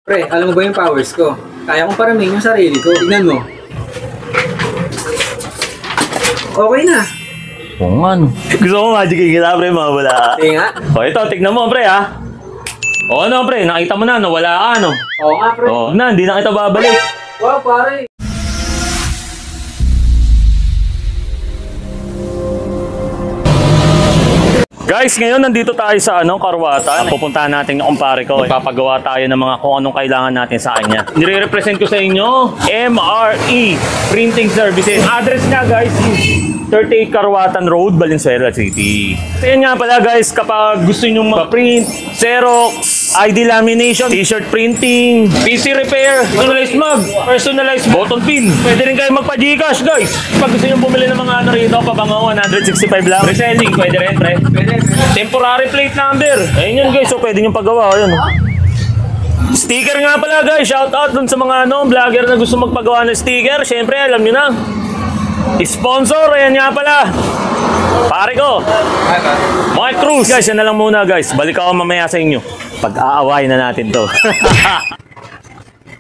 Pre, alam mo ba yung powers ko? Kaya kong paramihin yung sarili ko. Tignan mo. Okay na. Oo nga, no. Gusto mo magic kita, pre, mawala. Sige nga. O, ito, tignan mo, pre, ha? O, ano, pre, nakita mo na, no? Wala ka, no? Oo nga, pre. O, na, hindi na kita babalik. Wow, pare. Guys, ngayon nandito tayo sa Karwatan. Pupuntahan natin yung kumpare ko. Magpapagawa tayo ng mga kung anong kailangan natin sa kanya. Nire-represent ko sa inyo, MRE Printing Services. Address niya, guys, is 38 Karwatan Road, Valenzuela City. So yun nga pala, guys, kapag gusto nyo mag-print, Xerox, ID lamination, t-shirt printing, PC repair, personalized mug, personalized button pin. Pwede rin kayo magpa-Gcash, guys. Pag gusto nyo bumili ng mga rito, pabango, 165 lang. Reselling, pwede rin, pre. Temporary plate number. Ayun yun, guys. So, pwede nyo pagawa. Ayun. Sticker nga pala, guys. Shout out dun sa mga vlogger na gusto magpagawa ng sticker. Siyempre, alam nyo na. Sponsor, ayan nga pala. Pare ko. Mike Cruz. Guys, yan na lang muna, guys. Balik ako mamaya sa inyo. Pag-aaway na natin to.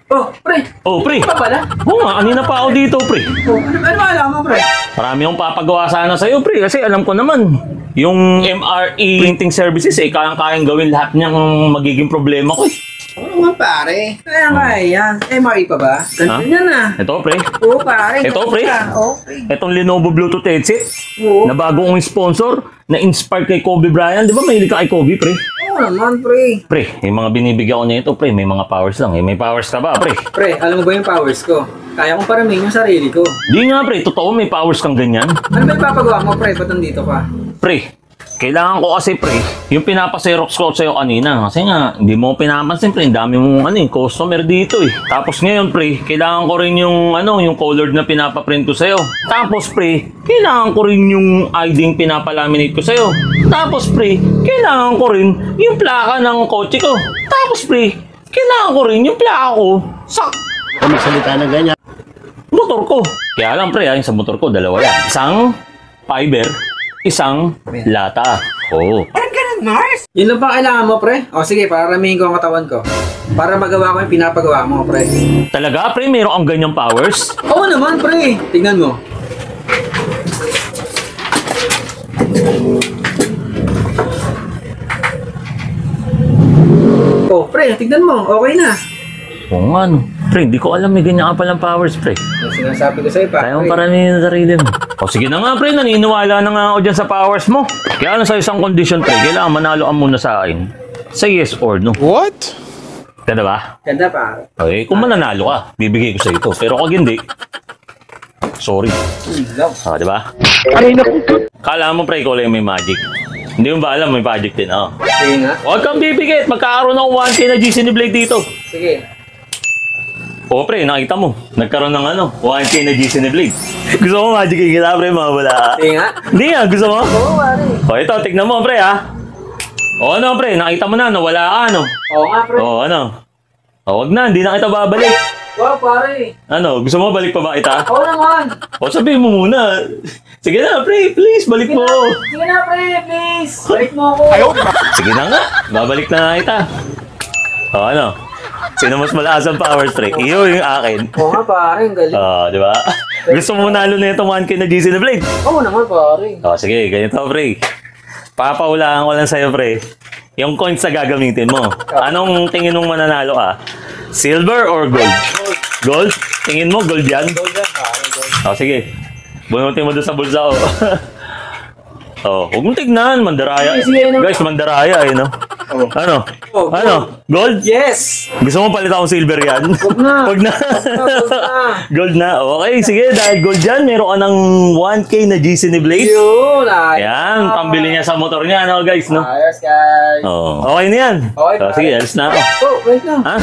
Oh, pre. Oh, pre. Ano pala? Oo nga, kanina pa ako dito, pre. Oh, ano ba alam mo, pre? Marami akong papagawa sana sa'yo, pre. Kasi alam ko naman, yung MRE Printing Services, kayang-kayang gawin lahat niyang magiging problema ko. Oo naman, pare. Kaya nga yan. MRE pa ba? Ganda niya na. Ito, pre. Oo, pare. Ito, pre. Oo, pre. Itong Lenovo Bluetooth headset Oo. na bago kong sponsor, na inspired kay Kobe Bryant. Di ba mahilig ka kay Kobe, pre? Oo naman, pre. Pre, yung mga binibigyan ko niya ito, pre, may mga powers lang. May powers ka ba, pre? Pre, alam mo ba yung powers ko? Kaya kong paramihin yung sarili ko. Di nga, pre. Totoo, may powers kang ganyan. Ano ba yung papagawa mo, pre? Ba't nandito ka? Pre, kailangan ko kasi, pre, yung pinapaserox ko sa'yo kanina. Kasi nga, hindi mo pinapansin, pre. Ang dami mong customer dito, eh. Tapos ngayon, pre, kailangan ko rin yung, yung colored na pinapaprint ko sa'yo. Tapos, pre, kailangan ko rin yung ID yung pinapalaminate ko sa'yo. Tapos, pre, kailangan ko rin yung plaka ng kotse ko. Tapos, pre, kailangan ko rin yung plaka ko sa Salita na ganyan. motor ko. Kaya lang, pre, yung sa motor ko, dalawa yan. Isang fiber, isang lata. Oo. Yun lang pa kailangan mo, pre? O sige, paramihin ko ang katawan ko. Para magawa ko yung pinapagawa mo, pre. Talaga, pre, meron kang ganyang powers? Oo naman, pre. Tingnan mo. Oh, pre, tignan mo. Okay na. Oo nga, no. Pre, hindi ko alam may ganyan ka palang powers, pre. Yung sinasabi ko sa'yo, pa. Kaya mo paramihin sa sarili mo. O sige na nga, pre, naniniwala na nga ako dyan sa powers mo. Kaya sa isang condition, pre, kailangan manalo ka muna sa akin. Say yes or no. What? Ganda ba? Ganda, pa. Okay, kung mananalo ka, bibigay ko sa ito. Pero kung hindi, sorry. Ah, di ba? Kala mo, pre, ikaw lang may magic. Hindi mo ba alam, may magic din, oh. Sige nga. Huwag kang bibigit. Magkakaroon ng 1K na GC Blade dito. Sige. O, pre, nakita mo. Nagkaroon ng 1K na GC Blade. Gusto mo magic kita, pre, mawala. Sige nga. Hindi nga, gusto mo? Oo, pare. O, ito, tignan mo, pre, ha? O, pre, nakita mo na, wala ka, Oo nga, pre. O, O, wag na, hindi na kita babalik. Wow, pare. Gusto mo balik pa ba kita? Oo naman. O, sabihin mo muna. Sige na, pre, please, balik mo. Sige na, pre, please. Balik mo ako. Sige na nga, babalik na kita. O, sino mas malakas ang powers, pre? Iyo yung akin. Oo nga, pare. Ang galing. Di ba? Gusto mo nalo na itong 1K na GC Blade? Oo naman, pare. O, sige, ganito, pre. Papahulaan ko lang sa'yo, pre. Yung coins na gagamitin mo. Anong tingin mong mananalo ka? Silver or gold? Gold? Tingin mo, gold yan? Gold yan, pare. Gold. O, sige. Bunutin mo doon sa bulsa ko. Huwag mong tignan. Mandaraya. Guys, mandaraya, no? Gold? Yes! Gusto mo palit akong silver yan? Huwag na. Huwag na. Gold na. Okay, sige. Dahil gold yan, meron ka ng 1K na GC Blade. Yun, ayos. Yan, pambili niya sa motor niya, guys, no? Ayos, guys. Okay na yan. Okay, Sige, alis na ako. Oh, wait na. Ha?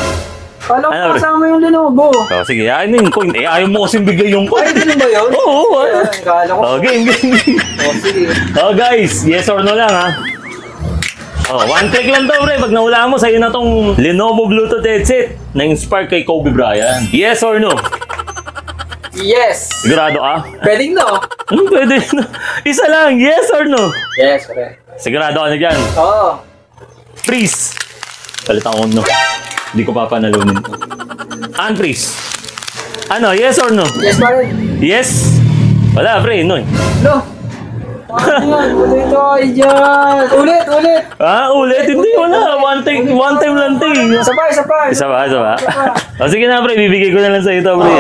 Kala ko Ano, pre? kasama yung Lenovo. Sige, ayaw yung coin. Ayaw mo kasing bigay yung coin. Ay, ganun ba yun? Oo, Ayun, kala ko. game. Oh, sige. Guys, yes or no lang, ha? One click lang daw, pre. Pag nahulaan mo, sa'yo na tong Lenovo Bluetooth headset na inspired kay Kobe Bryant. Yes or no? Yes! Sigurado ka? Pwedeng no? Pwede na. Isa lang, yes or no? Yes, correct. Sigurado ka na dyan. Oo. Freeze. Palitan ko no. Hindi ko papanalunin to. Anpris. Ano, yes or no? Yes, pare. Yes? Wala, pre, no eh. No. Ano yan? Ano ito? Ay, dyan. Ulit, ulit. Ah, ulit? Hindi, wala. One time lang to eh. Isa pa, isa pa. Isa ba? O sige na, pre, bibigay ko na lang sa ito, pre.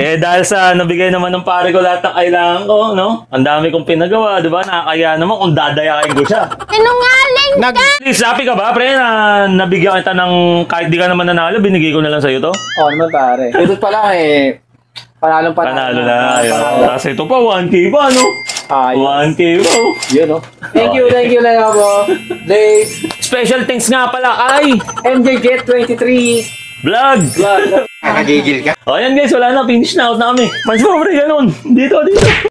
Eh, dahil sa nabigay naman ng pare ko lahat ng kailangan ko, no? Ang dami kong pinagawa, di ba? Nakakaya naman kung dadayakin ko siya. Sinungaling ka! Please, happy ka ba, pre, na nabigyan kita ng kahit di ka naman nanalo, binigay ko na lang sa'yo to? Oo naman, pare. Ito pa lang eh. Panalo Panalo na. Kasi ito pa, 1K pa, no? Ayun. 1K pa. Yun, no? Thank you, Lenovo. Dave. Special thanks nga pala kay MJ Jet 23. Vlog. Nakagigil ka? O yan guys, wala na. Finish na. Out na kami. Mas mo, pre, ganun. Dito.